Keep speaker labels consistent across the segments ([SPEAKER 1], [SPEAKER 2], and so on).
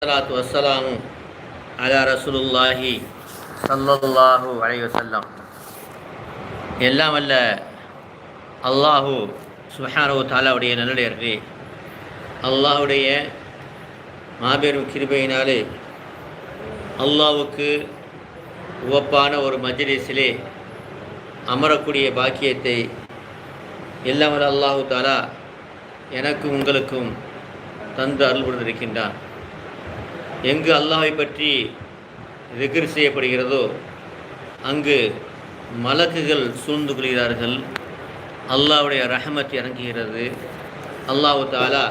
[SPEAKER 1] வஸ்ஸலாத்து வஸ்ஸலாமு அலா ரசூலுல்லாஹி ஸல்லல்லாஹு அலைஹி வஸல்லம். எல்லாம் வல்ல அல்லாஹு சுப்ஹானஹு வ தஆலாவுடைய நல்லடியார்களே, அல்லாஹுடைய மாபெரும் கிருபையினாலே அல்லாஹ்வுக்கு உவப்பான ஒரு மஜ்லிஸிலே அமரக்கூடிய பாக்கியத்தை எல்லாம் வல்ல அல்லாஹு தஆலா எனக்கும் உங்களுக்கும் தந்து அருள் புரிந்திருக்கின்றான். எங்கு அல்லாஹை பற்றி திக்ர் செய்யப்படுகிறதோ அங்கு மலக்குகள் சூழ்ந்து கொள்கிறார்கள். அல்லாஹ்வுடைய ரஹமத் இறங்குகிறது. அல்லாஹு தஆலா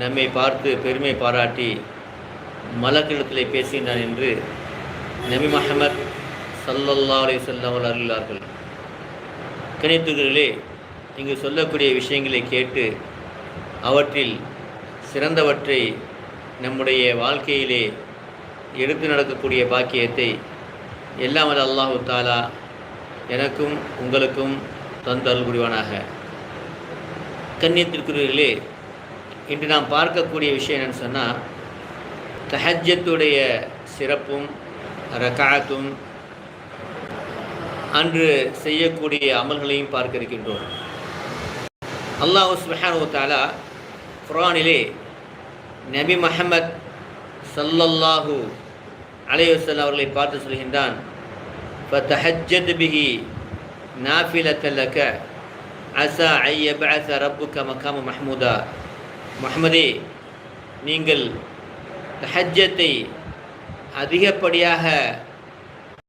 [SPEAKER 1] நம்மை பார்த்து பெருமை பாராட்டி மலக்கிடத்திலே பேசுகின்றான் என்று நபி முஹம்மத் ஸல்லல்லாஹு அலைஹி வஸல்லம் அவர்கள் அறிவித்தார்கள். கணித்துகளே, இங்கு சொல்லக்கூடிய விஷயங்களை கேட்டு அவற்றில் சிறந்தவற்றை நம்முடைய வாழ்க்கையிலே எடுத்து நடக்கக்கூடிய பாக்கியத்தை எல்லாம் வல்ல அல்லாஹு தஆலா எனக்கும் உங்களுக்கும் தந்து அருள் புரிவானாக. கண்ணியத்திற்குரியவர்களே, இன்று நாம் பார்க்கக்கூடிய விஷயம் என்னென்னு சொன்னால், தஹஜ்ஜத்துடைய சிறப்பும் ரகாத்தும் அன்று செய்யக்கூடிய அமல்களையும் பார்க்க இருக்கின்றோம். அல்லாஹ் சுப்ஹானஹு வ தஆலா குர்ஆனிலே நபி முஹம்மத் ஸல்லல்லாஹு அலைஹி வஸல்லம் அவர்களை பார்த்து சொல்கின்றான், ஃபதஹஜ்ஜத் பிஹி நாஃபிலத்தன் லக அஸா அன் யப்அஸ ரப்புக மகாம மஹ்மூதா. முஹம்மதே, நீங்கள் தஹஜ்ஜத்தை அதிகப்படியாக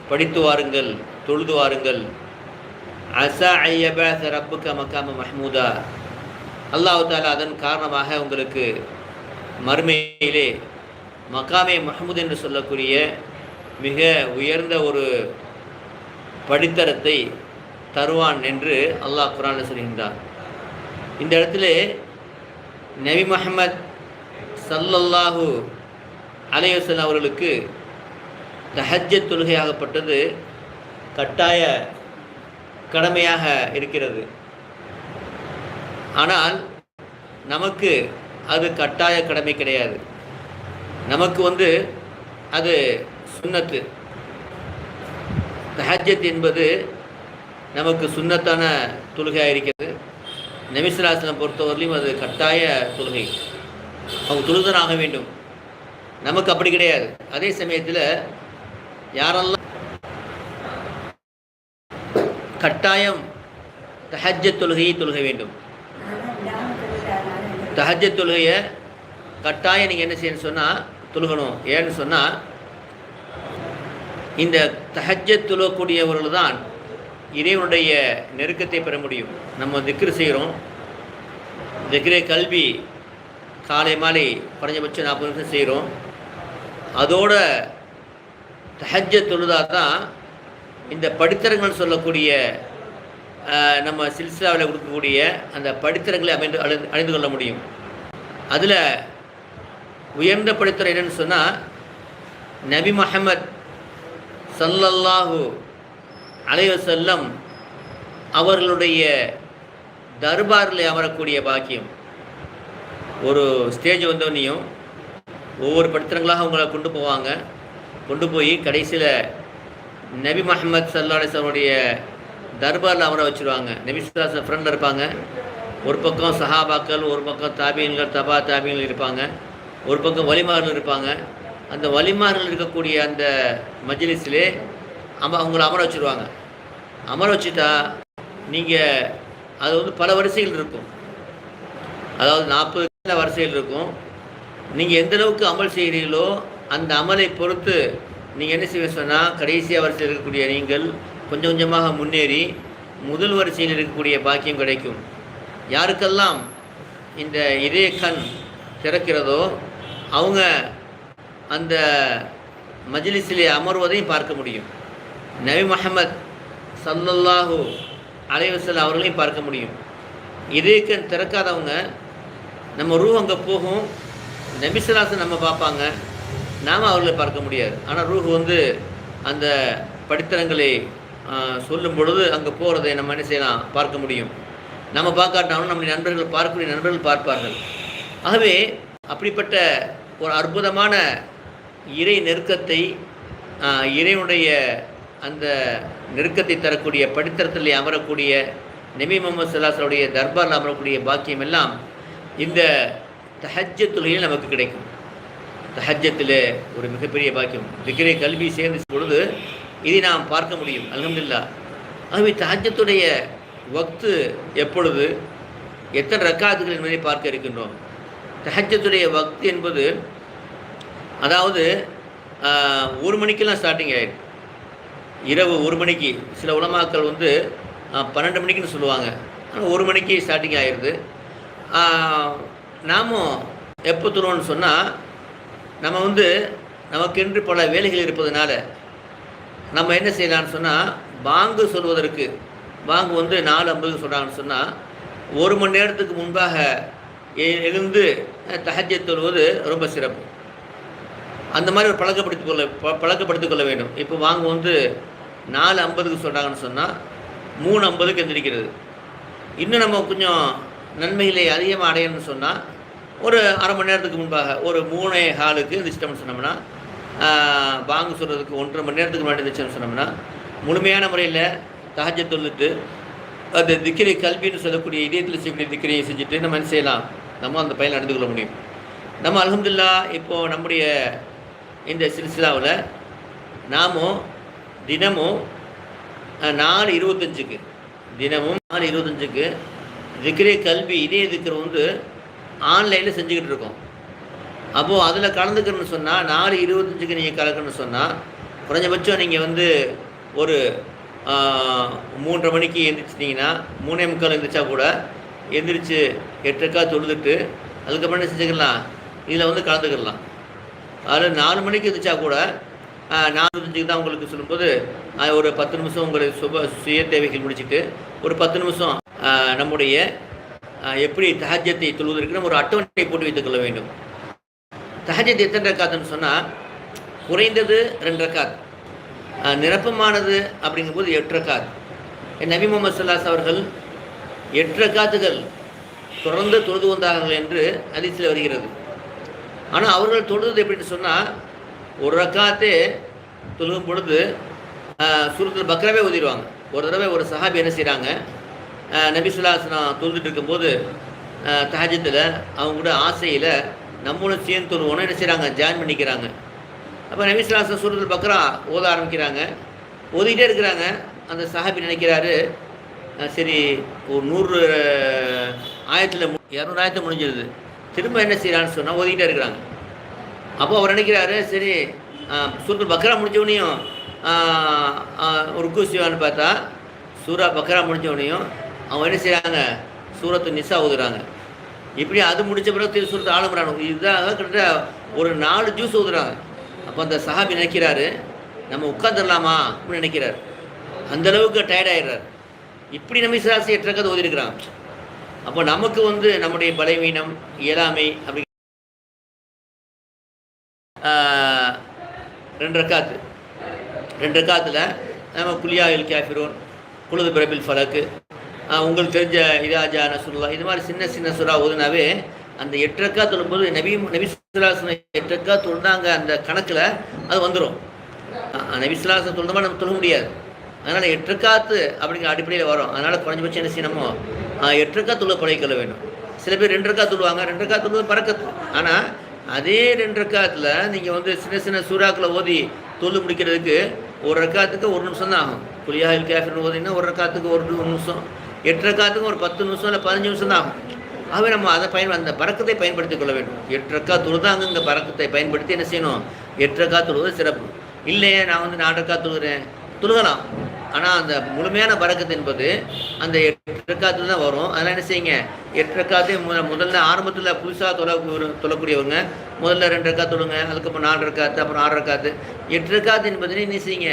[SPEAKER 1] படித்து வாருங்கள், தொழுது வாருங்கள். அஸா அன் யப்அஸ ரப்புக மகாம மஹ்மூதா. அல்லாஹ் தஆலா அதன் காரணமாக உங்களுக்கு மறுமையிலே மகாமே மஹ்மூத் என்று சொல்லக்கூடிய மிக உயர்ந்த ஒரு படித்தரத்தை தருவான் என்று அல்லாஹ் குர்ஆனில் சொல்கின்றான். இந்த இடத்துல நபி முஹம்மத் ஸல்லல்லாஹு அலைஹி வஸல்லம் அவர்களுக்கு தஹஜ்ஜத் தொழுகையாகப்பட்டது கட்டாய கடமையாக இருக்கிறது. ஆனால் நமக்கு அது கட்டாய கடமை கிடையாது. நமக்கு அது சுன்னத்து. தஹஜ்ஜத் என்பது நமக்கு சுன்னத்தான தொழுகையாக இருக்கிறது. நபி ஸல்லல்லாஹு அலைஹி வஸல்லம் பொறுத்தவரையிலும் அது கட்டாய தொழுகை, அவங்க தொழுதனாக வேண்டும். நமக்கு அப்படி கிடையாது. அதே சமயத்தில் யாரெல்லாம் கட்டாயம் தஹஜ்ஜத் தொழுகையை தொழுக வேண்டும், தஹஜ்ஜத் தொழுகையை கட்டாயம் நீங்கள் என்ன செய்யணும்னு சொன்னால் தொழுகணும். ஏன்னு சொன்னால், இந்த தஹஜ்ஜத் தொழக்கூடியவர்கள் தான் இறைவனுடைய நெருக்கத்தை பெற முடியும். நம்ம திக்ர் செய்கிறோம், திக்ரே கல்வி காலை மாலை குறைஞ்சபட்சம் 40 நிமிஷம் செய்கிறோம். அதோட தஹஜ்ஜத் தொழுதா தான் இந்த படித்தரங்கள் சொல்லக்கூடிய நம்ம சில்சிலாவில் கொடுக்கக்கூடிய அந்த படித்தரங்களை அடைந்து கொள்ள முடியும். அதில் உயர்ந்த படித்தரம் என்னன்னு சொன்னால், நபி முஹம்மத் ஸல்லல்லாஹு அலைஹி வஸல்லம் அவர்களுடைய தர்பாரில் அமரக்கூடிய பாக்கியம். ஒரு ஸ்டேஜ் வந்தவனையும் ஒவ்வொரு படித்தரங்களாக அவங்கள கொண்டு போவாங்க. கொண்டு போய் கடைசியில் நபி முஹம்மத் ஸல்லல்லாஹு அலைஹி வஸல்லம் தர்பாரில் அமர வச்சுருவாங்க. நபி ஸல்லல்லாஹு அலைஹி வஸல்லம் ஃப்ரெண்டில் இருப்பாங்க. ஒரு பக்கம் சஹாபாக்கள், ஒரு பக்கம் தாபீன்கள், தபா தாபீன்கள் இருப்பாங்க, ஒரு பக்கம் வலிமார்கள் இருப்பாங்க. அந்த வலிமார்கள் இருக்கக்கூடிய அந்த மஜ்லிஸிலே அவங்கள அமர வச்சுருவாங்க. அமர வச்சுட்டா நீங்கள் அது பல வரிசைகள் இருக்கும். அதாவது 40 வரிசைகள் இருக்கும். நீங்கள் எந்தளவுக்கு அமல் செய்கிறீர்களோ அந்த அமலை பொறுத்து நீங்கள் என்ன செய்ய சொன்னால், கடைசியாக வரிசையில் இருக்கக்கூடிய நீங்கள் கொஞ்சம் கொஞ்சமாக முன்னேறி முதல் வரிசையில் இருக்கக்கூடிய பாக்கியம் கிடைக்கும். யாருக்கெல்லாம் இந்த இதய கண் திறக்கிறதோ அவங்க அந்த மஜ்லிஸிலே அமர்வதையும் பார்க்க முடியும். நபி முஹம்மத் ஸல்லல்லாஹு அலைஹி வஸல்லம் அவர்களையும் பார்க்க முடியும். இதய கண் திறக்காதவங்க, நம்ம ரூஹ் அங்கே போகும், நபி ஸல்லல்லாஹு அலைஹி வஸல்லம் நம்ம பார்ப்பாங்க, நாம் அவர்களை பார்க்க முடியாது. ஆனால் ரூஹ் அந்த படித்தரங்களை சொல்லும் பொழுது அங்கே போகிறதை நம்ம என்ன செய்யலாம், பார்க்க முடியும். நம்ம பார்க்காட்டாலும் நம்முடைய நண்பர்கள் பார்க்கக்கூடிய நண்பர்கள் பார்ப்பார்கள். ஆகவே அப்படிப்பட்ட ஒரு அற்புதமான இறை நெருக்கத்தை, இறைவனுடைய அந்த நெருக்கத்தை தரக்கூடிய படித்தரத்தில் அமரக்கூடிய நபி முகமது ஸல்லல்லாஹு தர்பாரில் அமரக்கூடிய பாக்கியம் எல்லாம் இந்த தஹஜ்ஜத் தொழுகையில் நமக்கு கிடைக்கும். தஹஜ்ஜத்தில் ஒரு மிகப்பெரிய பாக்கியம், திக்ரே கல்வி சேர்ந்து பொழுது இதை நாம் பார்க்க முடியும். அல்ஹம்துலில்லாஹ். ஆகவே தஹஜ்ஜத்துடைய வக்து எப்பொழுது, எத்தனை ரக்காத்துகள் என்பதை பார்க்க இருக்கின்றோம். தஹஜ்ஜத்துடைய வக்து என்பது அதாவது 1 மணிக்கெல்லாம் ஸ்டார்டிங் ஆகிடும். இரவு 1 மணிக்கு, சில உலமாக்கள் 12 மணிக்குன்னு சொல்லுவாங்க, ஆனால் 1 மணிக்கு ஸ்டார்டிங் ஆகிடுது. நாமும் எப்போ தொழுவோம்னு சொன்னால், நம்ம நமக்கென்று பல வேலைகள் இருப்பதனால நம்ம என்ன செய்யலான்னு சொன்னால், பாங்கு சொல்வதற்கு, பாங்கு 4:50 சொல்கிறாங்கன்னு சொன்னால் 1 மணி நேரத்துக்கு முன்பாக எழுந்து தஹஜ்ஜத் தொழுவது ரொம்ப சிறப்பு. அந்த மாதிரி ஒரு பழக்கப்படுத்திக் கொள்ள வேண்டும். இப்போ வாங்க 4:50 சொல்கிறாங்கன்னு சொன்னால் 3:50 எந்திரிக்கிறது. இன்னும் நம்ம கொஞ்சம் நன்மைகளை அதிகமாக அடையணும்னு சொன்னால் ஒரு அரை மணி நேரத்துக்கு முன்பாக ஒரு 3:15 எந்திரிச்சிட்டோம்னு சொன்னோம்னா, பாங்கு சொல்கிறதுக்கு 1.5 மணி நேரத்துக்கு முன்னாடி எந்திரிச்சோம்னு சொன்னோம்னா முழுமையான முறையில் தஹஜ்ஜத் தொழுதுட்டு அந்த திக்ரை கல்வின்னு சொல்லக்கூடிய இதயத்தில் செய்யக்கூடிய திக்ரையை செஞ்சுட்டு நம்ம என்ன செய்யலாம், நம்ம அந்த பயன் நடந்து கொள்ள முடியும். நம்ம அல்ஹம்துலில்லாஹ் இப்போது நம்முடைய இந்த சில்சிலாவில் நாமும் தினமும் 4:25 தினமும் 4:25 திக்ரே கல்வி இதய திக்ரை ஆன்லைனில் செஞ்சுக்கிட்டு இருக்கோம். அப்போது அதில் கலந்துக்கணும்னு சொன்னால் 4:25 நீங்கள் கலக்கணும்னு சொன்னால் குறைஞ்சபட்சம் நீங்கள் ஒரு 3:30 மணிக்கு எழுந்திரிச்சிட்டிங்கன்னா 3:45 எழுந்திரிச்சா கூட எந்திரிச்சு 8 தொழுதுட்டு அதுக்கப்புறம் என்ன செஞ்சுக்கலாம், இதில் கலந்துக்கலாம். அதில் 4 மணிக்கு எழுந்திரிச்சா கூட 4:25 தான் உங்களுக்கு சொல்லும்போது ஒரு 10 நிமிஷம் உங்களை சுய தேவைகள் முடிச்சுட்டு ஒரு 10 நிமிஷம் நம்முடைய எப்படி தஹஜ்ஜத்தை தொழுவதற்கு நம்ம ஒரு அட்டவணை போட்டு வைத்துக் கொள்ள வேண்டும். தஹஜ்ஜத் எத்தனை ரக்காத்துன்னு சொன்னால் குறைந்தது 2 ரக்காத், நிரப்பமானது அப்படிங்கும்போது 8 ரக்காத். நபி முகமது ஸல்லல்லாஹு அவர்கள் 8 ரக்காத்துகள் தொடர்ந்து தொழுது வந்தார்கள் என்று ஹதீஸில் வருகிறது. ஆனால் அவர்கள் தொழுது எப்படின்னு சொன்னால், ஒரு ரக்காத்தே தொழுகும் பொழுது சூரத்துல் பக்ராவே ஓதிடுவாங்க. ஒரு தடவை ஒரு சஹாபி என்ன செய்கிறாங்க, நபி ஸல்லல்லாஹு அலைஹி வஸல்லம் தொழுதுட்டு இருக்கும்போது தஹஜ்ஜத்தில் அவங்க கூட ஆசையில் நம்மளும் சேர்ந்து தொழுவோன்னு என்ன செய்கிறாங்க, ஜாயின் பண்ணிக்கிறாங்க. அப்போ நபி ஸல்லல்லாஹு அலைஹி வஸல்லம் சூரத்துல் பக்ரா ஓத ஆரம்பிக்கிறாங்க. ஓதிக்கிட்டே இருக்கிறாங்க. அந்த சஹாபி நினைக்கிறாரு, சரி ஒரு 100 ஆயத்தில் 200 ஆயத்தில் முடிஞ்சிருது, திரும்ப என்ன செய்யலான்னு சொன்னால் ஓதிக்கிட்டே இருக்கிறாங்க. அப்போ அவர் நினைக்கிறாரு, சரி சூரத்துல் பக்ரா முடிஞ்சவனையும் ஒரு செய்வான்னு பார்த்தா சூரா பக்ரா முடிஞ்சவனையும் அவங்க என்ன செய்கிறாங்க, சூரத்து நிசா ஓதுறாங்க. இப்படி அது முடித்த பிறகு சூரத்து ஆல் இம்ரான், இதுதான் கிட்டத்தட்ட ஒரு 4 ஜூஸ் ஓதுறாங்க. அப்போ அந்த சஹாபி நினைக்கிறாரு, நம்ம உட்காந்துடலாமா அப்படின்னு நினைக்கிறார். அந்தளவுக்கு டயர்டாயிடுறார். இப்படி நம்ம சிராசி 8 ரக்காத் ஓதிருக்கிறாங்க. அப்போ நமக்கு நம்முடைய பலவீனம் இயலாமை அப்படி 2 ரக்காத்தில் நம்ம குலியாயில் கேஃபிரோன், குலுது பிரபில் ஃபலக்கு, உங்களுக்கு தெரிஞ்ச இதாஜா நசுல்லா, இது மாதிரி சின்ன சின்ன சுறா ஓதுனாவே அந்த 8 ரக்காத் தொழும்போது நபி ஸல்லல்லாஹு அலைஹி 8 ரக்காத் தொழுந்தாங்க அந்த கணக்கில் அது வந்துடும். நபி ஸல்லல்லாஹு அலைஹி தொழுந்தமா நம்ம தொழ முடியாது. அதனால் 8 ரக்காத்து அப்படிங்கிற அடிப்படையில் வரும். அதனால் குறைஞ்சபட்சம் என்ன செய்யணுமோ 8 ரக்காத் தொழுவ பழகிக்கொள்ள வேண்டும். சில பேர் 2 ரக்காத் தொழுவாங்க. 2 ரக்காத் தொழுவது பறக்கத்து. ஆனால் அதே 2 ரக்காத்தில் நீங்கள் சின்ன சின்ன சூறாக்களை ஓதி தொழு முடிக்கிறதுக்கு 1 ரக்காத்துக்கு 1 நிமிஷம் தான் ஆகும். குலியாயில் கேஃபிர்னு ஓதினா 1 ரக்காத்துக்கு 1 நிமிஷம், 8 ரக்காத்துக்கு ஒரு 10 நிமிஷம் இல்லை 15 நிமிஷம் தான் ஆகும். ஆகவே நம்ம அதை அந்த பறக்கத்தை பயன்படுத்திக் கொள்ள வேண்டும். 8 ரக்காத் தொழுதாங்க இந்த பறக்கத்தை பயன்படுத்தி என்ன செய்யணும், 8 ரக்காத் தொழுவது சிறப்பு. இல்லையே நான் 4 ரக்காத் தொழுகிறேன், தொழுகலாம். ஆனால் அந்த முழுமையான பறக்கத்து என்பது அந்த 8 ரக்காத்துல தான் வரும். அதனால் என்ன செய்யுங்க, 8 ரக்காத்தையும் முதல்ல ஆரம்பத்தில் புதுசாக தொழக்கூடியவங்க முதல்ல 2 ரக்காத் தொழுங்க, அதுக்கப்புறம் 4 ரக்காத்து, அப்புறம் 6 ரக்காத்து. 8 ரக்காத்து என்பது என்ன செய்யுங்க,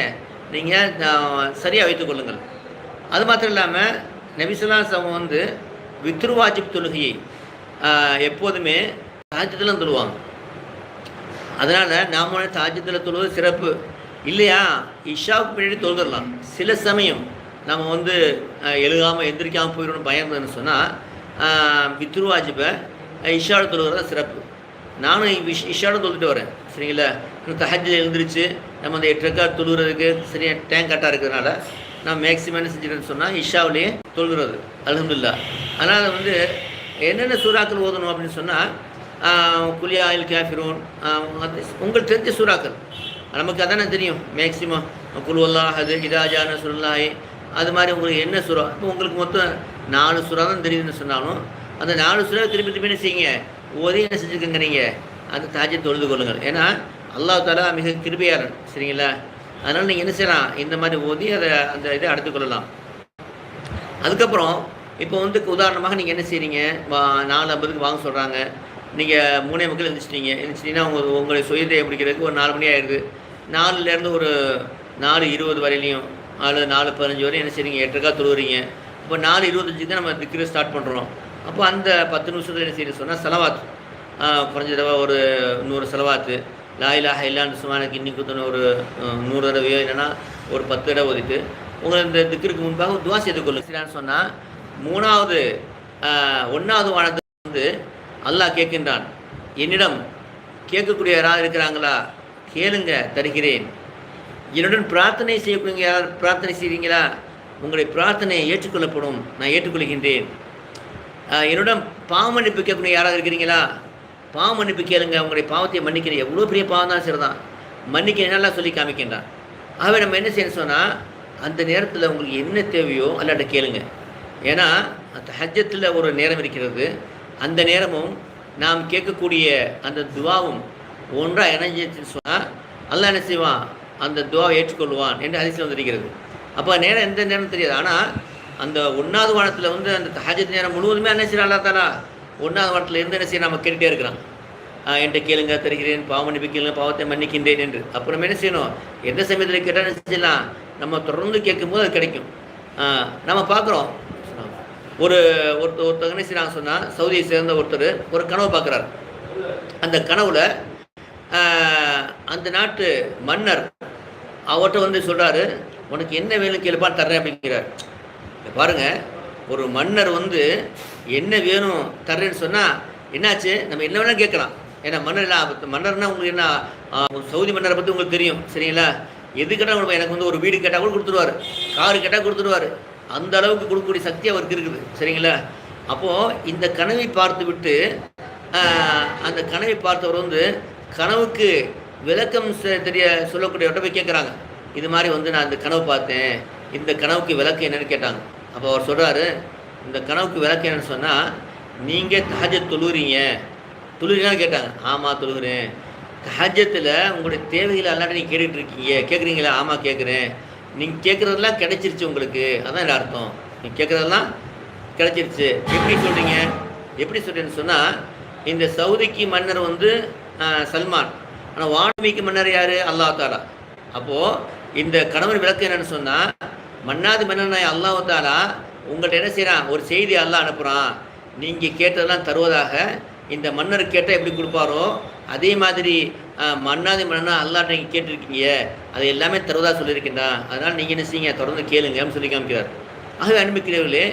[SPEAKER 1] நீங்கள் சரியாக வைத்துக் கொள்ளுங்கள். அது மாத்திரம் இல்லாமல் நபி ஸல்லல்லாஹு அலைஹி வஸல்லம் வித்ரு வாஜிப் தொழுகையை எப்போதுமே தஹஜ்ஜுதில் தொழுவாங்க. அதனால் நாம் தஹஜ்ஜுதில் தொழுவது சிறப்பு. இல்லையா இஷாவுக்கு பின்னாடி தொழுதரலாம். சில சமயம் நம்ம எழுகாமல் எந்திரிக்காமல் போயிடணும் பயம் இருந்ததுன்னு சொன்னால் வித்ரு வாஜிப்பை இஷாவில் தொழுகிறது சிறப்பு. நானும் இஷாவோட தொழுதுட்டு வரேன், சரிங்களா. இன்னும் தஹஜ்ஜுத் எழுந்திரிச்சு நம்ம அந்த 8 ரக்காத் தொழுகிறதுக்கு சரியாக டைம் கரெக்டாக இருக்கிறதுனால நான் மேக்ஸிமம் என்ன செஞ்சுட்டேன்னு சொன்னால் இஷாவிலேயே தொழுகிறது, அல்ஹம்துலில்லாஹ். அதனால் வந்து என்னென்ன சூறாக்கள் ஓதணும் அப்படின்னு சொன்னால், குலியா அல் காஃபிரூன், உங்களுக்கு தெரிஞ்ச சூறாக்கள் நமக்கு அதானே தெரியும் மேக்ஸிமம். குல்வல்லாஹ், அது இதா நஸ்ருல்லாஹி, அது மாதிரி உங்களுக்கு என்ன சூறா, இப்போ உங்களுக்கு மொத்தம் 4 சூறா தான் தெரியுதுன்னு சொன்னாலும் அந்த 4 சூறாவை திருப்பி திருப்பி என்ன செய்யுங்க, ஓதி என்ன செஞ்சுக்கோங்க, நீங்கள் அந்த தஹஜ்ஜுத் தொழுது கொள்ளுங்கள். ஏன்னா அல்லாஹ் தஆலா மிக கிருபையாளன், சரிங்களா. அதனால் நீங்கள் என்ன செய்யலாம், இந்த மாதிரி ஓதி அந்த இதை எடுத்துக்கொள்ளலாம். அதுக்கப்புறம் இப்போ வந்து உதாரணமாக நீங்கள் என்ன செய்கிறீங்க, 4:50க்கு வாங்க சொல்கிறாங்க, நீங்கள் 3:45 எழுந்திரிச்சிட்டிங்கன்னா உங்களுடைய சுயத்தை பிடிக்கிறதுக்கு ஒரு 4 மணி ஆயிடுது. 4லேருந்து ஒரு 4:20 வரையிலையும் அல்லது 4:15 வரையும் என்ன செய்றீங்க, 8 ரக்காத் தொழுகிறீங்க. இப்போ 4:25 தான் நம்ம திக்ரு ஸ்டார்ட் பண்ணுறோம். அப்போ அந்த 10 நிமிஷத்தில் என்ன செய்யணும் சொன்னால் செலவாத், குறைஞ்ச தடவை ஒரு 100 செலவாத்து, லா இலாஹ இல்லல்லாஹ் சுப்ஹானக இன்னி குன்து ஒரு 100 தடவையோ இல்லைன்னா ஒரு 10 தடவை ஓதிட்டு உங்களை இந்த திக்ருக்கு முன்பாக துவா செய்து கொள்ளுங்க சொன்னால், 1வது வானத்துக்கு வந்து அல்லாஹ் கேட்கின்றான், என்னிடம் கேட்கக்கூடிய யாராவது இருக்கிறாங்களா, கேளுங்க தருகிறேன். என்னுடன் பிரார்த்தனை செய்யக்கூடிய யாராவது பிரார்த்தனை செய்கிறீங்களா, உங்களுடைய பிரார்த்தனையை ஏற்றுக்கொள்ளப்படும், நான் ஏற்றுக்கொள்கின்றேன். என்னுடன் பாவ மன்னிப்பு கேட்கக்கூடிய யாராவது இருக்கிறீங்களா, பாவ மன்னிப்பு கேளுங்க, உங்களுடைய பாவத்தை மன்னிக்கிறேன். எவ்வளோ பெரிய பாவம் தான் சரிதான், மன்னிக்க என்னெல்லாம் சொல்லி காமிக்கின்றான். ஆகவே நம்ம என்ன செய்யணும் சொன்னால், அந்த நேரத்தில் உங்களுக்கு என்ன தேவையோ அல்லாட்ட கேளுங்க. ஏன்னா தஹஜ்ஜுத்தில் ஒரு நேரம் இருக்கிறது, அந்த நேரமும் நாம் கேட்கக்கூடிய அந்த துவாவும் ஒன்றாக இணைஞ்சிச்சுன்னு சொன்னால் அல்லாஹ் என்ன செய்வான், அந்த துவாவை ஏற்றுக்கொள்வான் என்று ஹதீஸில் வந்திருக்கிறது. அப்போ நேரம் எந்த நேரம் தெரியாது. ஆனால் அந்த 1வது வானத்தில் வந்து அந்த தஹஜ்ஜுத் நேரம் முழுவதுமே என்ன செய்யலாம், அல்லாஹ் தஆலா 1வது வானத்தில் இருந்து என்ன செய்ய நம்ம கேட்டுகிட்டே இருக்கிறான், என்கிட்ட கேளுங்க தருகிறேன், பாவ மன்னிப்பு கேளுங்க, பாவத்தை மன்னிக்கின்றேன் என்று. அப்புறம் என்ன செய்யணும், எந்த சமயத்தில் கேட்டால் என்ன செய்யலாம், நம்ம தொடர்ந்து கேட்கும்போது அது கிடைக்கும். நம்ம பார்க்குறோம், ஒருத்தர் என்ன செய்யறாங்க சொன்னால், சவுதியை சேர்ந்த ஒருத்தர் ஒரு கனவு பார்க்குறாரு. அந்த கனவுல அந்த நாட்டு மன்னர் அவர்கிட்ட வந்து சொல்கிறாரு, உனக்கு என்ன வேணும் கேளுப்பான்னு தர்றேன் அப்படிங்கிறார். பாருங்கள், ஒரு மன்னர் வந்து என்ன வேணும் தர்றேன்னு சொன்னால் என்னாச்சு, நம்ம என்ன வேணாலும் கேட்கலாம். ஏன்னா மன்னர்னா உங்களுக்கு என்ன, சவுதி மன்னரை பற்றி உங்களுக்கு தெரியும், சரிங்களா. எது கேட்டால் உங்களுக்கு, எனக்கு வந்து ஒரு வீடு கேட்டால் கூட கொடுத்துருவார், காரு கேட்டால் கொடுத்துருவார், அந்த அளவுக்கு கொடுக்கக்கூடிய சக்தி அவருக்கு இருக்குது, சரிங்களா. அப்போது இந்த கனவை பார்த்து விட்டு அந்த கனவை பார்த்தவர் வந்து கனவுக்கு விளக்கம் சொல்லக்கூடியவர்கிட்ட போய் கேட்குறாங்க, இது மாதிரி வந்து நான் இந்த கனவு பார்த்தேன், இந்த கனவுக்கு விளக்கம் என்னன்னு கேட்டாங்க. அப்போ அவர் சொல்கிறாரு, இந்த கனவுக்கு விளக்கம் என்னன்னு சொன்னால், நீங்கள் தஹஜ்ஜுத் தொழுகிறீங்கன்னு கேட்டாங்க. ஆமாம் தொழுகிறேன். தஹஜ்ஜுத்தில் உங்களுடைய தேவைகளை எல்லாம் நீங்கள் கேட்டுட்ருக்கீங்க, கேட்குறீங்களா? ஆமாம் கேட்குறேன். நீங்கள் கேட்குறதெல்லாம் கிடைச்சிருச்சு உங்களுக்கு, அதான் என்ன அர்த்தம், நீங்கள் கேட்குறதெல்லாம் கிடைச்சிருச்சு. எப்படி சொல்கிறீங்க, எப்படி சொல்கிறேன்னு சொன்னால், இந்த சவுதிக்கு மன்னர் வந்து சல்மான், ஆனால் வானவிக்கு மன்னர் யார், அல்லாஹ் தஆலா. அப்போது இந்த கணவன் விளக்கம் என்னென்னு சொன்னால், மன்னாதி மன்னனாய் அல்லாஹ் தஆலா உங்கள்கிட்ட என்ன செய்கிறான், ஒரு செய்தி அல்லாஹ் அனுப்புகிறான், நீங்கள் கேட்டதெல்லாம் தருவதாக. இந்த மன்னர் கேட்டால் எப்படி கொடுப்பாரோ அதே மாதிரி மன்னாதி மன்னனா அல்லாஹ்ட்ட நீங்கள் கேட்டிருக்கீங்க, அது எல்லாமே தருவதாக சொல்லியிருக்கின்றான். அதனால் நீங்கள் என்ன செய்யுங்க, தொடர்ந்து கேளுங்க அப்படின்னு சொல்லி காமிக்கிறார். ஆகவே அனுப்பிக்கிறவர்களே,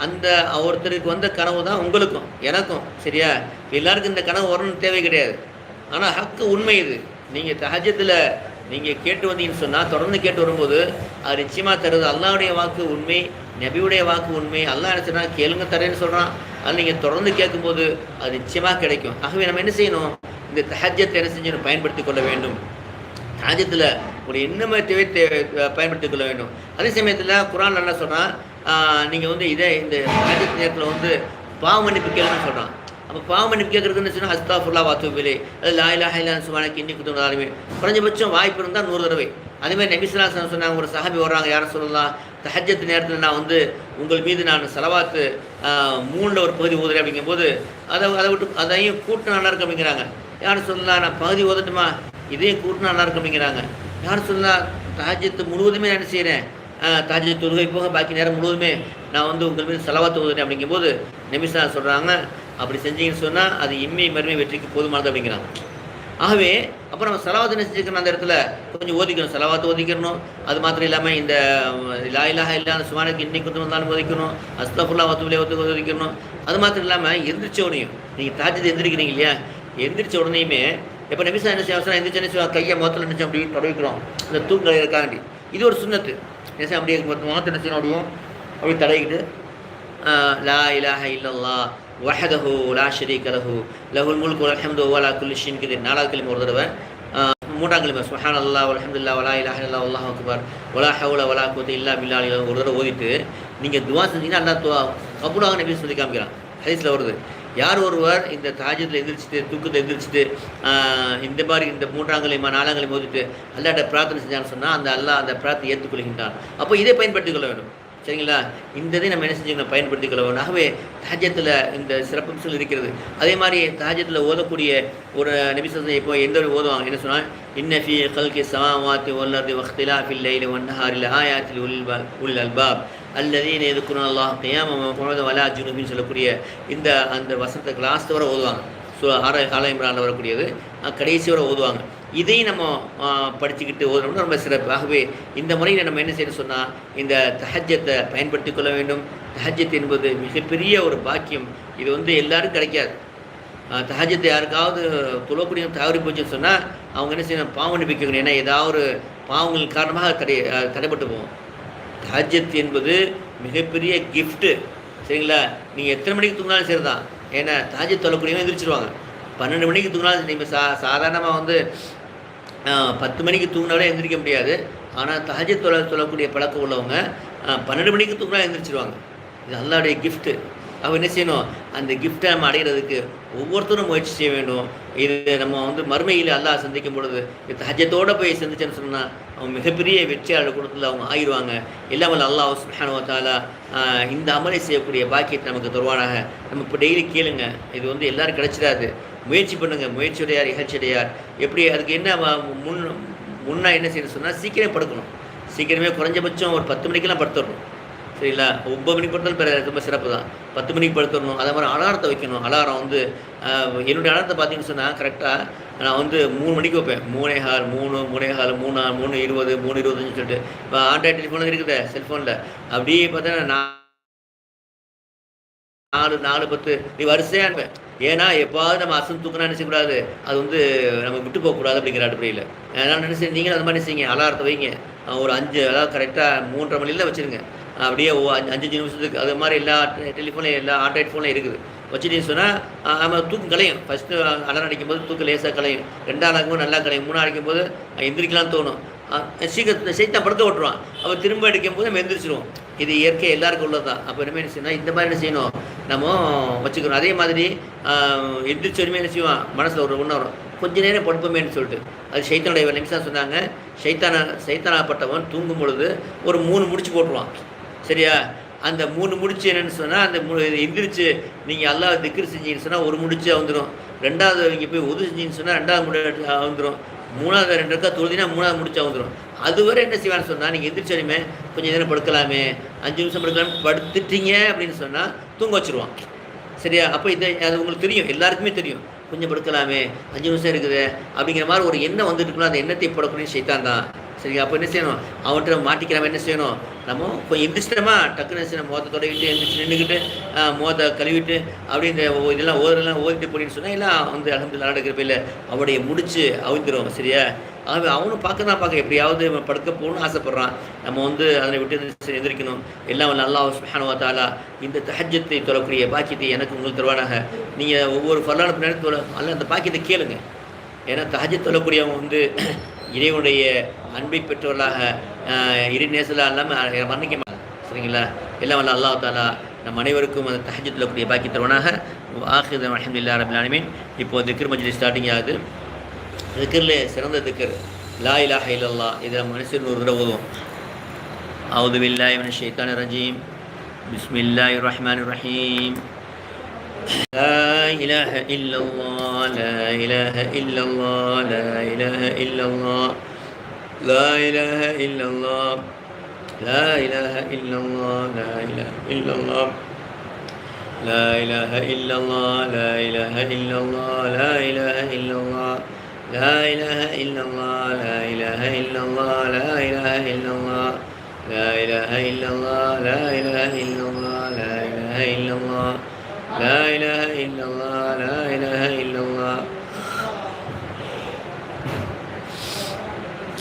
[SPEAKER 1] அந்த ஒருத்தருக்கு வந்த கனவு தான் உங்களுக்கும் எனக்கும், சரியா. எல்லாருக்கும் இந்த கனவு வரணும்னு தேவை கிடையாது. ஆனால் ஹக்கு உண்மை இது. நீங்கள் தஹஜ்ஜுத்தில் நீங்கள் கேட்டு வந்தீங்கன்னு சொன்னால், தொடர்ந்து கேட்டு வரும்போது அது நிச்சயமாக தருது. அல்லாஹ்வுடைய வாக்கு உண்மை, நபியுடைய வாக்கு உண்மை. அல்லாஹ் என்ன சொன்னால் கேளுங்க தரேன்னு சொல்கிறான். அது நீங்கள் தொடர்ந்து கேட்கும்போது அது நிச்சயமாக கிடைக்கும். ஆகவே நம்ம என்ன செய்யணும், இந்த தஹஜ்ஜத்தை என்ன செஞ்சு பயன்படுத்தி கொள்ள வேண்டும். தஹஜ்ஜத்தில் ஒரு என்ன மாதிரி தேவை பயன்படுத்தி கொள்ள வேண்டும். அதே சமயத்தில் குர்ஆன் என்ன சொல்கிறான், நீங்கள் வந்து இந்த தஹஜ்ஜத் நேரத்தில் வந்து பாவ மன்னிப்பு கேளுன்னு சொல்கிறான். அப்போ பாவ மன்னிப்பு கேட்குறதுன்னு சொன்னால் அஸ்தாஃபிருல்லாஹ் வஅத்தூபு இலைஹ், அது லா இலாஹ இல்லல்லாஹ் சுப்ஹானக இன்னி குன்து மினல் ஸாலிமீன். குறைஞ்சபட்சம் வாய்ப்பு இருந்தால் 100 தடவை. அதேமாதிரி நபி ஸல்லல்லாஹு அலைஹி வஸல்லம் சொன்னாங்க, ஒரு சஹாபி வர்றாங்க, யார சொல்லலாம், தஹஜ்ஜத் நேரத்தில் நான் வந்து உங்கள் மீது நான் ஸலவாத்து 3ல் ஒரு பகுதி ஓதுறேன் அப்படிங்கும்போது அதை விட்டு அதையும் கூட்டினா நல்லா இருக்கு அப்படிங்கிறாங்க. யார் சொல்லலாம், நான் பகுதி ஓதட்டுமா, இதையும் கூட்டினா நல்லா இருக்கு அப்படிங்கிறாங்க. யார் சொல்லலாம், தஹஜ்ஜத் முழுவதுமே நான் என்ன செய்கிறேன், தஹஜ்ஜத் தொழுகை போக பாக்கி நேரம் முழுவதுமே நான் வந்து உங்கள் மீது ஸலவாத்து ஓதுறேன் அப்படிங்கும்போது நபி ஸல்லல்லாஹு சொல்கிறாங்க, அப்படி செஞ்சீங்கன்னு சொன்னால் அது இம்மை மறுமை வெற்றிக்கு போதுமானது அப்படிங்கிறாங்க. ஆகவே அப்புறம் நம்ம ஸலவாத்து என்ன செஞ்சுக்கணும், அந்த இடத்துல கொஞ்சம் ஓதிக்கணும், ஸலவாத்து ஓதிக்கணும். அது மாத்திரம் இல்லாமல் இந்த லா இலாஹ இல்லல்லாஹ் சுப்ஹானக இன்னி குன்து மினல் ஸாலிமீன் ஓதிக்கணும், அஸ்தக்ஃபிருல்லாஹ் வஅத்தூபு இலைஹி ஓதிக்கணும். அது மாத்திரம் இல்லாமல் எந்திரிச்சோனையும் நீங்கள் தஹஜ்ஜத் எந்திரிக்கிறீங்க இல்லையா, எந்திரிச்ச உடனேயுமே இப்போ நபிசா என்ன செய்வாங்க, எந்திரிச்சு என்ன செய்வாங்க, கையை முகத்தில் நினச்சி அப்படி தடவிக்கிறோம் இந்த தூக்கல் இருக்காண்டி. இது ஒரு சுண்ணத்து. என்ன அப்படியே முகத்தை என்ன செய்யணும், அப்படியும் அப்படி தடவிக்கிட்டு லா இலாஹ இல்லல்லா வஹதஹு லா ஷரீக லஹு லஹுல் முல்கு வல் ஹம்து வ லா குல்லி ஷைஇன் கதீர் 4வது கலிமா ஒரு தடவை, 3ஆம் கலிமா சுப்ஹானல்லாஹ் வல்ஹம்துலில்லாஹ் வலா இலாஹ இல்லல்லாஹ் வல்லாஹு அக்பர் வலா ஹவ்ல வலா குவத்த இல்லா பில்லாஹ் ஒரு தடவை ஓதிட்டு நீங்கள் துவா செஞ்சீங்கன்னா அல்லாஹ் கபூலாக நபி சொல்லி காமிக்கிறான். ஹதீஸில் வருது, யார் ஒருவர் இந்த தாஜத்தில் எந்திரிச்சிட்டு தூக்கத்தை எந்திரிச்சிட்டு இந்த மாதிரி இந்த 3ஆம் கலிமா 4ஆம் கலிமா ஓதிட்டு அல்லாஹ்ட்ட பிரார்த்தனை செஞ்சான்னு சொன்னால் அந்த அல்லாஹ் அந்த பிரார்த்தனை ஏற்றுக்கொள்கின்றான். அப்போ இதை பயன்படுத்திக் கொள்ள வேண்டும். சரிங்களா, இந்த இதை நம்ம என்ன செஞ்சுக்கணும், பயன்படுத்திக் கொள்ள வேண்டும். ஆகவே தஹஜ்ஜத்தில் இந்த சிறப்பம்சங்கள் இருக்கிறது. அதே மாதிரி தஹஜ்ஜத்தில் ஓதக்கூடிய ஒரு நபிசல்லம் இப்போ எந்த ஒரு ஓதுவாங்க என்ன சொன்னால், இன்ன ஃபீ கல்கி ஸமாவாத்தி வல் அர்தி வக்திலாஃபில் லைலி வன் நஹாரி லஆயாத்தில் உலில் அல்பாப் அல்லதீன யذ்குருன அல்லாஹ் கியாமன் வ குஊதன் வ லா ஜுனூபின் சொல்லக்கூடிய இந்த அந்த வசனத்தை லாஸ்ட் வரை ஓதுவாங்க. ஆல இம்ரானில் வரக்கூடியது கடைசி வரை ஓதுவாங்க. இதையும் நம்ம படிச்சுக்கிட்டு ஓதணும்னா ரொம்ப சிறப்பு. ஆகவே இந்த முறையில் நம்ம என்ன செய்யணும் சொன்னால், இந்த தஹஜ்ஜத்தை பயன்படுத்தி கொள்ள வேண்டும். தஹஜ்ஜத் என்பது மிகப்பெரிய ஒரு பாக்கியம். இது எல்லாருக்கும் கிடைக்காது. தஹஜ்ஜத்தை யாருக்காவது தொழக்கூடிய தவறி போச்சுன்னு சொன்னால் அவங்க என்ன செய்யணும், பாவம் அனுப்பிக்கணும். ஏன்னா ஏதாவது ஒரு பாவங்கள் காரணமாக தடைப்பட்டு போவோம். தஹஜ்ஜத் என்பது மிகப்பெரிய கிஃப்ட்டு. சரிங்களா, நீங்கள் எத்தனை மணிக்கு தூங்கினாலும் சரி தான். ஏன்னா தஹஜ்ஜத் தொழக்கூடியவங்க எந்திரிச்சிருவாங்க. 12 மணிக்கு தூங்கினாலும் நீங்கள் சாதாரணமாக 10 மணிக்கு தூங்கினாலே எந்திரிக்க முடியாது. ஆனால் தஹஜ்ஜத் சொல்லக்கூடிய பழக்கம் உள்ளவங்க 12 மணிக்கு தூங்கினா எந்திரிச்சிருவாங்க. இது அல்லாஹ்வுடைய கிஃப்ட்டு. அவங்க என்ன செய்யணும், அந்த கிஃப்ட்டை நம்ம அடைகிறதுக்கு ஒவ்வொருத்தரும் முயற்சி செய்ய வேண்டும். இது நம்ம மறுமையில் அல்லாஹ் சந்திக்கும் பொழுது தஹஜ்ஜத்தோடு போய் சந்திச்சேன்னு சொன்னால் அவங்க மிகப்பெரிய வெற்றியாளர் கூட்டத்தில் அவங்க ஆயிடுவாங்க. எல்லாம் வல்ல அல்லாஹ் சுப்ஹானஹு வ தஆலா இந்த அமலை செய்யக்கூடிய பாக்கியத்தை நமக்கு தருவானாக. நம்ம இப்போ டெய்லி கேளுங்க, இது எல்லாரும் கிடைச்சிடாது. முயற்சி பண்ணுங்கள். முயற்சியுடையார் இகழ்ச்சியுடையார். எப்படி அதுக்கு என்ன முன்னா என்ன செய்யணும் சொன்னால், சீக்கிரமே படுக்கணும். சீக்கிரமே குறைஞ்சபட்சம் ஒரு 10 மணிக்கெல்லாம் படுத்துடணும். சரிங்களா, 9 மணிக்கு படுத்தாலும் ரொம்ப சிறப்பு தான். 10 மணிக்கு படுத்துடணும். அதே மாதிரி அலாரத்தை வைக்கணும். அலாரம் என்னுடைய அலாரத்தை பார்த்தீங்கன்னு சொன்னால் கரெக்டாக நான் 3 மணிக்கு வைப்பேன். 3:15 3:20 3:25 சொல்லிட்டு. இப்போ ஆண்ட்ராய்டு டெலிஃபோனில் இருக்குது, செல்ஃபோனில் அப்படியே பார்த்தா 4:10 நீ வரிசையாக அனுப்பேன். ஏன்னா எப்பாவது நம்ம அசன் தூக்கினா நினைச்சக்கூடாது, அது நம்ம விட்டு போகக்கூடாது அப்படிங்கிற அடிப்படையில். அதனால் நினைச்சு நீங்களும் அது மாதிரி நினைச்சிங்க, அலாரத்தை வைங்க. ஒரு 5 அதாவது கரெக்டாக 3:30 மணியில் வச்சுருங்க. அப்படியே 5 நிமிஷத்துக்கு. அது மாதிரி எல்லா டெலிஃபோன்லையும் எல்லா ஆண்ட்ராய்ட் ஃபோன்லையும் இருக்குது. வச்சுட்டின்னு சொன்னால் நம்ம தூக்கம் கலையும். ஃபஸ்ட்டு அலாரம் அடிக்கும்போது தூக்கம் லேசாக கலையும். 2ஆவது அடிக்கும்போது நல்லா கலையும். 3ஆவது அடிக்கும்போது எந்திரிக்கலாம் தோணும். சீக்கிரம் சைத்தான் படுக்க விட்டுருவான். அப்போ திரும்ப அடிக்கும்போது நம்ம எந்திரிச்சிருவோம். இது இயற்கை எல்லாருக்கும் உள்ளது தான். அப்போ என்ன செய்யணும், இந்த மாதிரி என்ன செய்யணும் நம்ம வச்சுக்கணும். அதே மாதிரி எந்திரிச்ச வரையுமே என்ன செய்வான், மனசில் ஒரு வரும், கொஞ்ச நேரம் படுப்போமேன்னு சொல்லிட்டு. அது ஷைத்தானுடைய நிமிஷம் சொன்னாங்க. சைத்தானாகப்பட்டவன் தூங்கும் பொழுது ஒரு 3 முடிச்சு போட்டுருவான். சரியா, அந்த 3 முடிச்சு என்னென்னு சொன்னால், அந்த எந்திரிச்சு நீங்கள் அல்லாஹ் திக்ர் செஞ்சீங்கன்னு சொன்னால் ஒரு முடிச்சு வந்துடும். 2வது நீங்கள் போய் உது செஞ்சீங்கன்னு சொன்னால் 2வது முடிச்சு வந்துடும். 3வது 2 இருக்கா தொழுதினா 3வது முடிச்சா வந்துடும். அதுவரை என்ன செய்வான்னு சொன்னால், நீங்கள் எந்திரிச்சாலுமே கொஞ்சம் நேரம் படுக்கலாமே, 5 நிமிஷம் படுக்கலாமே, படுத்துட்டீங்க அப்படின்னு சொன்னால் தூங்க வச்சுருவான். சரியா, அப்போ அது உங்களுக்கு தெரியும், எல்லாருக்குமே தெரியும். கொஞ்சம் படுக்கலாமே, 5 நிமிஷம் இருக்குது அப்படிங்கிற மாதிரி ஒரு எண்ணம் வந்துட்டுருக்கணும். அந்த எண்ணத்தை போடக்கூடிய ஷைத்தான் தான். சரி, அப்போ என்ன செய்யணும், அவன்கிட்ட மாட்டிக்கிறாம என்ன செய்யணும், நம்ம கொஞ்சம் எந்திரிச்சிட்டோமா டக்குன்னு என்ன செய்யணும், முகத்தை தொடங்கிட்டு எந்திரிச்சு நின்றுக்கிட்டு முகத்தை கழுவிட்டு அப்படி இந்த இதெல்லாம் ஓதிட்டு போடின்னு சொன்னால் எல்லாம் அல்ஹம்துலில்லாஹ் நடக்கிற பேரில் அவடைய முடிச்சு அவிந்துடும். சரியா, ஆகவே அவனும் பார்க்க எப்படியாவது படுக்க போகணும்னு ஆசைப்பட்றான். நம்ம அதனை விட்டு எந்திரிக்கணும். எல்லாம் வல்ல அல்லாஹ் சுப்ஹானஹு வ தஆலா இந்த தஹஜ்ஜத்தை தொழக்கூடிய பாக்கியத்தை எனக்கு உங்களுக்கு தருவானாக. நீங்கள் ஒவ்வொரு ஃபர்லான நேரத்தில் அல்ல அந்த பாக்கியத்தை கேளுங்க. ஏன்னா தஹஜ்ஜத் தொழக்கூடியவங்க இறைவனுடைய அன்பை பெற்றவர்களாக இறை நேசலாக இல்லாமல் மன்னிக்க மாட்டாங்க. சரிங்களா, எல்லாம் வல்ல அல்லாஹ் தஆலா நம் அனைவருக்கும் அந்த தஹஜ்ஜத் தொழக்கூடிய பாக்கியம் தருவானாக. ஆகிர் அல்ஹம்துலில்லாஹி ரப்பில் ஆலமீன். இப்போது திக்ர் மஜ்லிஸ் ஸ்டார்டிங் ஆகுது. திக்ரில் சிறந்த திக்ர் லா இலாஹ இல்லல்லாஹ். இதை நம்ம மனுஷன் ஒரு தடவை ஓதுவோம். அவுது பில்லாஹி மினஷ் ஷைத்தானிர் ரஜீம். பிஸ்மில்லாஹிர் ரஹ்மானிர் ரஹீம். لا إله إلا الله لا إله إلا الله لا إله إلا الله لا إله إلا الله لا إله إلا الله لا إله إلا الله لا إله إلا الله لا إله إلا الله لا إله إلا الله لا إله إلا الله لا إله إلا الله لا إله إلا الله لا إله إلا الله لا إله إلا الله لا إله إلا الله لا إله إلا الله لا إله إلا الله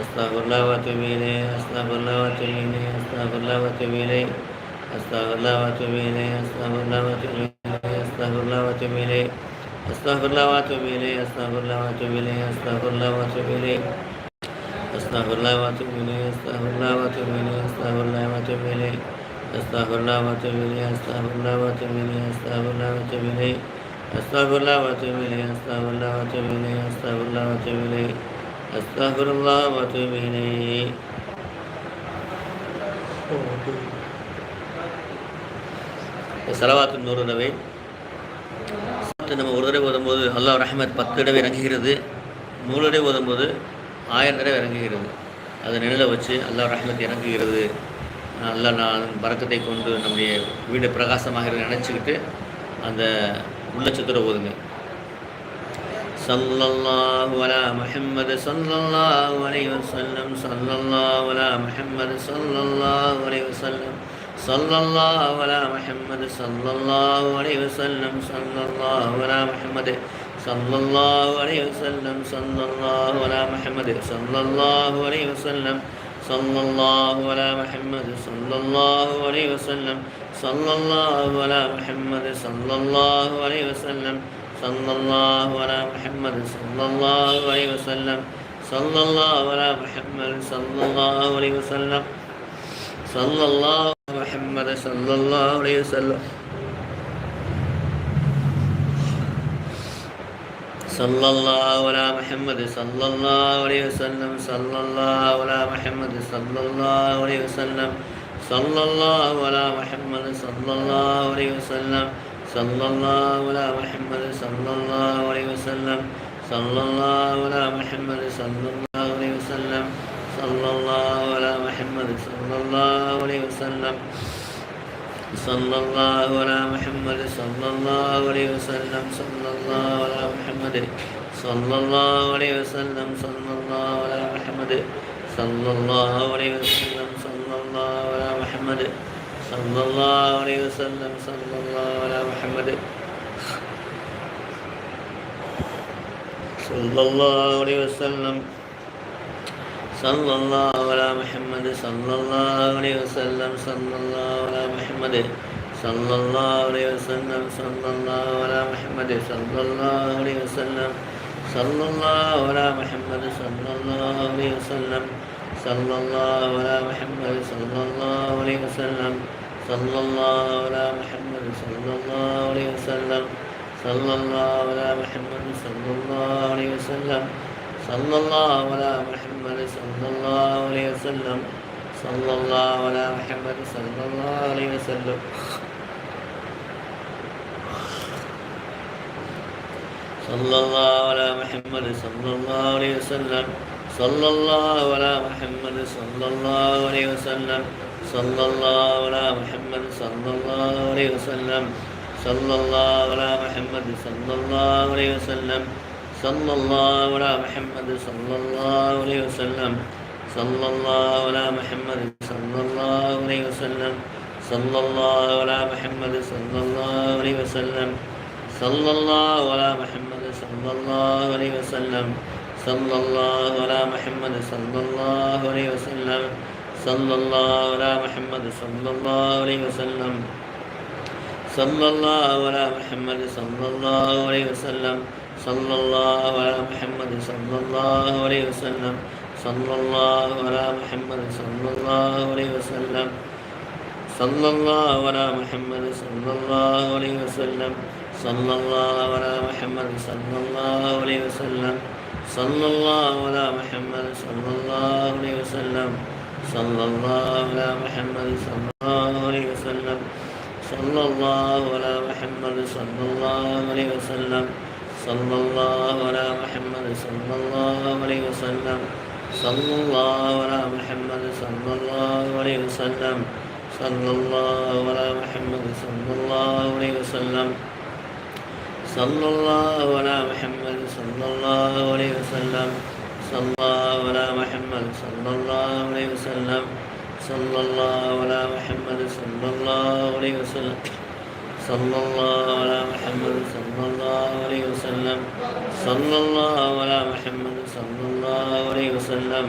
[SPEAKER 1] அஸ்தக்ஃபிருல்லாஹ் வ அத்தூபு இலைஹி, அஸ்தக்ஃபிருல்லாஹ் வ அத்தூபு இலைஹி, அஸ்தக்ஃபிருல்லாஹ் வ அத்தூபு இலைஹி, அஸ்தக்ஃபிருல்லாஹ் வ அத்தூபு இலைஹி, அஸ்தக்ஃபிருல்லாஹ் வ அத்தூபு இலைஹி, அஸ்தக்ஃபிருல்லாஹ் வ அத்தூபு இலைஹி, அஸ்தக்ஃபிருல்லாஹ் வ அத்தூபு இலைஹி, அஸ்தக்ஃபிருல்லாஹ் வ அத்தூபு இலைஹி, அஸ்தக்ஃபிருல்லாஹ் வ அத்தூபு இலைஹி, அஸ்தக்ஃபிருல்லாஹ் வ அத்தூபு இலைஹி, அஸ்தக்ஃபிருல்லாஹ் வ அத்தூபு இலைஹி, அஸ்தக்ஃபிருல்லாஹ் வ அத்தூபு இலைஹி, அஸ்தக்ஃபிருல்லாஹ் வ அத்தூபு இலைஹி, அஸ்தக்ஃபிருல்லாஹ் வ அத்தூபு இலைஹி, அஸ்தக்ஃபிருல்லாஹ் வ அத்தூபு இலைஹி, அஸ்தக்ஃபிருல்லாஹ் வ அத்தூபு இலைஹி, அஸ்தக்ஃபிருல்லாஹ் வ அத்தூபு இலைஹி, அஸ்தக்ஃபிருல்லாஹ் வ அத்தூபு இலைஹி, அஸ்தக்ஃபிருல்லாஹ் வ அத்தூபு இலைஹி. ஸலவாத்து 100 தடவை. நம்ம ஒரு தடவை ஓதும்போது அல்லாஹ் ரஹ்மத் 10 தடவை இறங்குகிறது, 100 தடவை ஓதும்போது 1000 தடவை இறங்குகிறது. அதை நிழலை வச்சு அல்லாஹ் ரஹ்மத் இறங்குகிறது, அல்லாஹ் நான் பரக்கத்தை கொண்டு நம்முடைய வீடு பிரகாசமாகிறது நினச்சிக்கிட்டு அந்த உள்ளச்சத்தோட ஓதுங்க. ஸல்லல்லாஹு அலா முஹம்மது ஸல்லல்லாஹு அலைஹி வஸல்லம், ஸல்லல்லாஹு அலா முஹம்மது ஸல்லல்லாஹு அலைஹி வஸல்லம், ஸல்லல்லாஹு அலா முஹம்மது ஸல்லல்லாஹு அலைஹி வஸல்லம், ஸல்லல்லாஹு அலா முஹம்மது ஸல்லல்லாஹு அலைஹி வஸல்லம், ஸல்லல்லாஹு அலா முஹம்மது ஸல்லல்லாஹு அலைஹி வஸல்லம், ஸல்லல்லாஹு அலா முஹம்மது ஸல்லல்லாஹு அலைஹி வஸல்லம், ஸல்லல்லாஹு அலா முஹம்மது ஸல்லல்லாஹு அலைஹி வஸல்லம், ஸல்லல்லாஹு அலா முஹம்மது ஸல்லல்லாஹு அலைஹி வஸல்லம், ஸல்லல்லாஹு அலா முஹம்மது ஸல்லல்லாஹு அலைஹி வஸல்லம், ஸல்லல்லாஹு அலா முஹம்மது ஸல்லல்லாஹு அலைஹி வஸல்லம், ஸல்லல்லாஹு அலா முஹம்மது ஸல்லல்லாஹு அலைஹி வஸல்லம், ஸல்லல்லாஹு அலா முஹம்மது ஸல்லல்லாஹு அலைஹி வஸல்லம், ஸல்லல்லாஹு அலா முஹம்மது ஸல்லல்லாஹு அலைஹி வஸல்லம், ஸல்லல்லாஹு அலா முஹம்மது ஸல்லல்லாஹு அலைஹி வஸல்லம், ஸல்லல்லாஹு அலா முஹம்மது ஸல்லல்லாஹு அலைஹி வஸல்லம், ஸல்லல்லாஹு அலா முஹம்மது ஸல்லல்லாஹு அலைஹி வஸல்லம், ஸல்லல்லாஹு அலா முஹம்மது ஸல்லல்லாஹு அலைஹி வஸல்லம், ஸல்லல்லாஹு அலா முஹம்மது ஸல்லல்லாஹு அலைஹி வஸல்லம், ஸல்லல்லாஹு அலா முஹம்மது ஸல்லல்லாஹு அலைஹி வஸல்லம், ஸல்லல்லாஹு அலா முஹம்மது ஸல்லல்லாஹு அலைஹி வஸல்லம், ஸல்லல்லாஹு அலா முஹம்மது ஸல்லல்லாஹு அலைஹி வஸல்லம், ஸல்லல்லாஹு அலா முஹம்மது ஸல்லல்லாஹு அலைஹி வஸல்லம், ஸல்லல்லாஹு அலா முஹம்மது ஸல்லல்லாஹு அலைஹி வஸல்லம், ஸல்லல்லாஹு அலா முஹம்மது ஸல்லல்லாஹு அலைஹி வஸல்லம், ஸல்லல்லாஹு அலா முஹம்மது ஸல்லல்லாஹு அலைஹி வஸல்லம், ஸல்லல்லாஹு அலா முஹம்மது ஸல்லல்லாஹு அலைஹி வஸல்லம், ஸல்லல்லாஹு அலா முஹம்மது ஸல்லல்லாஹு அலைஹி வஸல்லம், ஸல்லல்லாஹு அலா முஹம்மது ஸல்லல்லாஹு அலைஹி வஸல்லம், ஸல்லல்லாஹு அலா முஹம்மது ஸல்லல்லாஹு அலைஹி வஸல்லம், ஸல்லல்லாஹு அலா முஹம்மது ஸல்லல்லாஹு அலைஹி வஸல்லம், ஸல்லல்லாஹு அலா முஹம்மது ஸல்லல்லாஹு அலைஹி வஸல்லம், ஸல்லல்லாஹு அலா முஹம்மது ஸல்லல்லாஹு அலைஹி வஸல்லம், ஸல்லல்லாஹு அலா முஹம்மது ஸல்லல்லாஹு அலைஹி வஸல்லம், ஸல்லல்லாஹு அலா முஹம்மது ஸல்லல்லாஹு அலைஹி வஸல்லம், ஸல்லல்லாஹு அலா முஹம்மது ஸல்லல்லாஹு அலைஹி வஸல்லம், ஸல்லல்லாஹு அலா முஹம்மது ஸல்லல்லாஹு அலைஹி வஸல்லம், ஸல்லல்லாஹு அலா முஹம்மது ஸல்லல்லாஹு அலைஹி வஸல்லம், ஸல்லல்லாஹு அலா முஹம்மது ஸல்லல்லாஹு அலைஹி வஸல்லம், ஸல்லல்லாஹு அலா முஹம்மது ஸல்லல்லாஹு அலைஹி வஸல்லம், ஸல்லல்லாஹு அலா முஹம்மது ஸல்லல்லாஹு அலைஹி வஸல்லம், ஸல்லல்லாஹு அலா முஹம்மது ஸல்லல்லாஹு அலைஹி வஸல்லம், ஸல்லல்லாஹு அலா முஹம்மது ஸல்லல்லாஹு அலைஹி வஸல்லம், ஸல்லல்லாஹு அலா முஹம்மது ஸல்லல்லாஹு அலைஹி வஸல்லம், ஸல்லல்லாஹு அலா முஹம்மது ஸல்லல்லாஹு அலைஹி வஸல்லம், ஸல்லல்லாஹு அலா முஹம்மது ஸல்லல்லாஹு அலைஹி வஸல்லம், ஸல்லல்லாஹு அலா முஹம்மது ஸல்லல்லாஹு அலைஹி வஸல்லம், ஸல்லல்லாஹு அலா முஹம்மது ஸல்லல்லாஹு அலைஹி வஸல்லம், ஸல்லல்லாஹு அலா முஹம்மது ஸல்லல்லாஹு அலைஹி வஸல்லம், ஸல்லல்லாஹு அலா முஹம்மது ஸல்லல்லாஹு அலைஹி வஸல்லம், ஸல்லல்லாஹு அலா முஹம்மது ஸல்லல்லாஹு அலைஹி வஸல்லம், ஸல்லல்லாஹு அலா முஹம்மது ஸல்லல்லாஹு அலைஹி வஸல்லம், ஸல்லல்லாஹு அலா முஹம்மது ஸல்லல்லாஹு அலைஹி வஸல்லம், ஸல்லல்லாஹு அலா முஹம்மது ஸல்லல்லாஹு அலைஹி வஸல்லம், ஸல்லல்லாஹு அலா முஹம்மது ஸல்லல்லாஹு அலைஹி வஸல்லம், ஸல்லல்லாஹு அலா முஹம்மது ஸல்லல்லாஹு அலைஹி வஸல்லம், ஸல்லல்லாஹு அலா முஹம்மது ஸல்லல்லாஹு அலைஹி வஸல்லம்,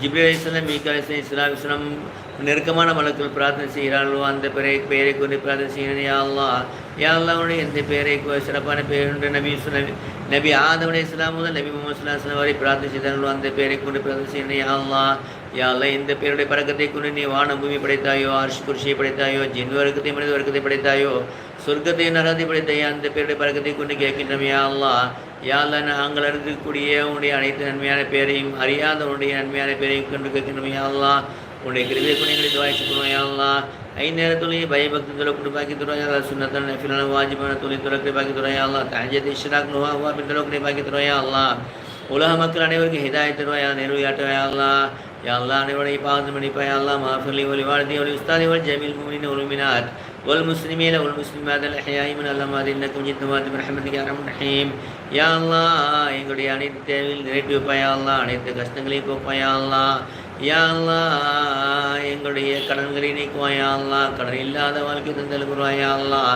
[SPEAKER 1] ஜிப்ரீல் அலைஹிஸ்ஸலாம், மீகா அலைஹிஸ்ஸலாம், இஸ்ரா அலைஹிஸ்ஸலாம் நெருக்கமான மலக்கள் பிரார்த்தனை செய்கிறார்களோ அந்த பெயரை கொண்டு பிரார்த்தனை செய்கிறேன். யா அல்லாஹ், யா அல்லாஹ் உடைய எந்த பெயரை சிறப்பான பெயர் என்று நபி ஆதம் அலைஹிஸ்ஸலாம் முதல் நபி முஹம்மது ஸல்லல்லாஹு அலைஹி வஸல்லம் வரை பிரார்த்தனை செய்தார்களோ அந்த பெயரை கொண்டு பிரார்த்தனை செய்கிறேன். யா அல்லாஹ், யா அல்லாஹ் இந்த பெயருடைய பரக்கத்தை கொண்டு நீ வான பூமி படைத்தாயோ, அர்ஷ் குர்சியை படைத்தாயோ, ஜின் வர்க்கத்தை மனித வர்க்கத்தை படைத்தாயோ, சொர்க்கத்தை நரகத்தை படைத்தாயோ, அந்த பெயருடைய பரக்கத்தை கொண்டு கேட்கின்றோம். யா அல்லாஹ், யா அல்லாஹ் நாங்கள் அறிந்திருக்கக்கூடிய உன்னுடைய அனைத்து நன்மையான பேரையும் அறியாத உன்னுடைய நன்மையான பேரையும் கொண்டு கேட்கின்றோம். யா அல்லாஹ், உன்னுடைய கிருபை குணங்களை துவாய்ச்சிக்கிறோம். யா அல்லாஹ், 5 நேரத்துலேயும் பயபக்தி துறக்கு பாக்கி தருவோம். யா அல்லாஹ், சுன்னத்தான நஃபிலான வாஜிபான துணை துறக்கை பாக்கி தருவோம். யா அல்லாஹ், தஹஜ்ஜத் இஷ்ராக் நுஹா பின் துறக்கை பாக்கி தருவோம். யா அல்லாஹ், உலக மக்கள் அனைவருக்கும் ஹிதாயத் தருவோம். யா நெருயாட்டுவோம். யா அல்லாஹ், யா அல்லாஹ் அனைவருடைய பாவத்தை மன்னிப்பாய். யா அல்லாஹ், மாஃபிர்லி ஒலி வாழ்த்தி ஒலி உஸ்தாதி ஒலி ஜமீல் முஃமினீன் ஒல் முஃமினாத் والمسلمين والمسلمات الأحياء من الأموات إنك مجيب الدعوات برحمتك يا أرحم الراحمين. யா அல்லாஹ், எங்களுடைய அனைத்து தேவையில் நிறைவேற்றி வைப்பாய். யா அல்லாஹ், அனைத்து கஷ்டங்களையும் போப்பாய். யா அல்லாஹ், யா அல்லாஹ் எங்களுடைய கடன்களை நீக்குவாய். யா அல்லாஹ், கடன் இல்லாத வாழ்க்கை தந்தல்குருவாய். யா அல்லாஹ்,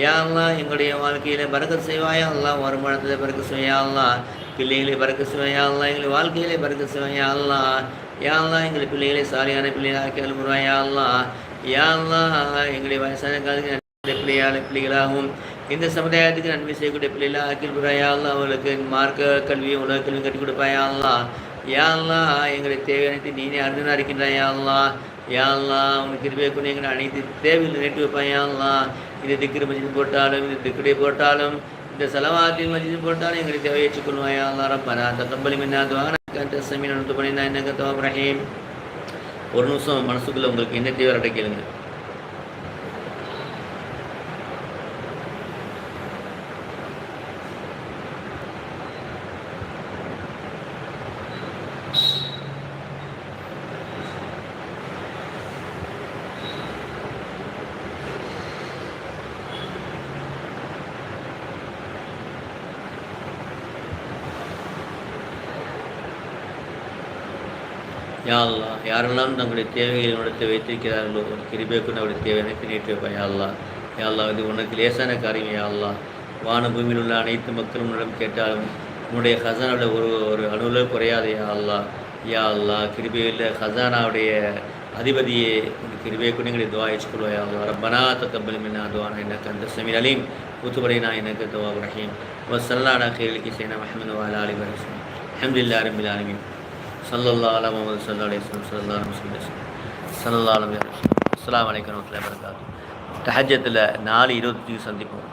[SPEAKER 1] யா அல்லாஹ் எங்களுடைய வாழ்க்கையில் பரக்கத் செய்வாய். யா அல்லாஹ், வருமானத்தில் பரக்கத் செய்வாய். யா அல்லாஹ், பிள்ளைகளை பரக்கத் செய்வாய். யா அல்லாஹ், எங்களுடைய வாழ்க்கையிலே பரக்கத் செய்வாய். யா அல்லாஹ், யா அல்லாஹ் எங்களுடைய பிள்ளைகளை சாலியான பிள்ளைகளை ஆக்கி அல்குருவாய். யா அல்லாஹ், யா அல்லாஹ் எங்களுடைய வயசான காலத்தில் பிள்ளைகளாகவும் இந்த சமுதாயத்துக்கு நன்மை செய்யக்கூடிய பிள்ளைகளாக ஆக்கிடுவாய். யா அல்லாஹ், அவர்களுக்கு மார்க்க கல்வியும் உலக கல்வியும் கற்றுக் கொடுப்பாய். யா அல்லாஹ், யா அல்லாஹ் எங்களுடைய தேவையானத்தை நீனே அறிந்து இருக்கின்றாய். யா அல்லாஹ், யா அல்லாஹ் உனக்கு கிருபை கொண்டு எங்களை அனைத்து தேவையில் நிறைவேற்றி வைப்பாய். யா அல்லாஹ், இந்த திக்ரு மஜித் போட்டாலும் இந்த திக்ருடைய போட்டாலும் இந்த சலவாத்தில் மஜித் போட்டாலும் எங்களை தேவை ஏற்றுக்கொள்வாய். யா அல்லாஹ், ரப்பனா தக்கபல் மின்னா துஆனா அன்த ஸமீஉல் அலீம் துப் இன்னக தவ்வாபுர் ரஹீம். ஒரு நிமிஷம் மனசுக்குள்ளே உங்களுக்கு என்ன தேவை அடக்கிடுங்க. யா அல்லாஹ், யாரெல்லாம் தங்களுடைய தேவைகளை உணர்த்து வைத்திருக்கிறார்களோ ஒரு கிருபை கொண்டு அவருடைய தேவை எனக்கு நீட்டி வைப்பாய். யா அல்லாஹ், யா அல்லாஹ் இது உனக்கு லேசான காரியம். யா அல்லாஹ், வான பூமியில் உள்ள அனைத்து மக்களும் உன்னிடம் கேட்டாலும் உன்னுடைய ஹசானாவோட ஒரு அணுவில் குறையாது. யா அல்லாஹ், யா அல்லாஹ் கிருபையில் ஹசானாவுடைய அதிபதியே உன் கிருபை கொண்டு எங்களை துஆயிச்சுக்கொள்வாய். யா அல்லாஹ், ரப்பனா தக்கபல் மின்னா துஆனா இன்னக அன்த ஸமீஉல் அலீம் வதுப் அலைனா இன்னக தவ்வாபுர் ரஹீம். வஸல்லல்லாஹு அலா கைரில் சையீனா முஹம்மது வ அலா ஆலிஹி வ ஸல்லம். அல்ஹம்துலில்லாஹி ரப்பில் ஆலமீன். ஸல்லல்லாஹு அலா முஹம்மது ஸல்லல்லாஹு அலைஹி வஸல்லம். ஸல்லல்லாஹு அலைஹி வஸல்லம். ஸல்லல்லாஹு அலைஹி வஸல்லம். அஸ்ஸலாமு அலைக்கும் வரஹ்மத்துல்லாஹி வ பரகாத்துஹு. தஹஜ்ஜத்தில் 4:25 சந்திப்போம்.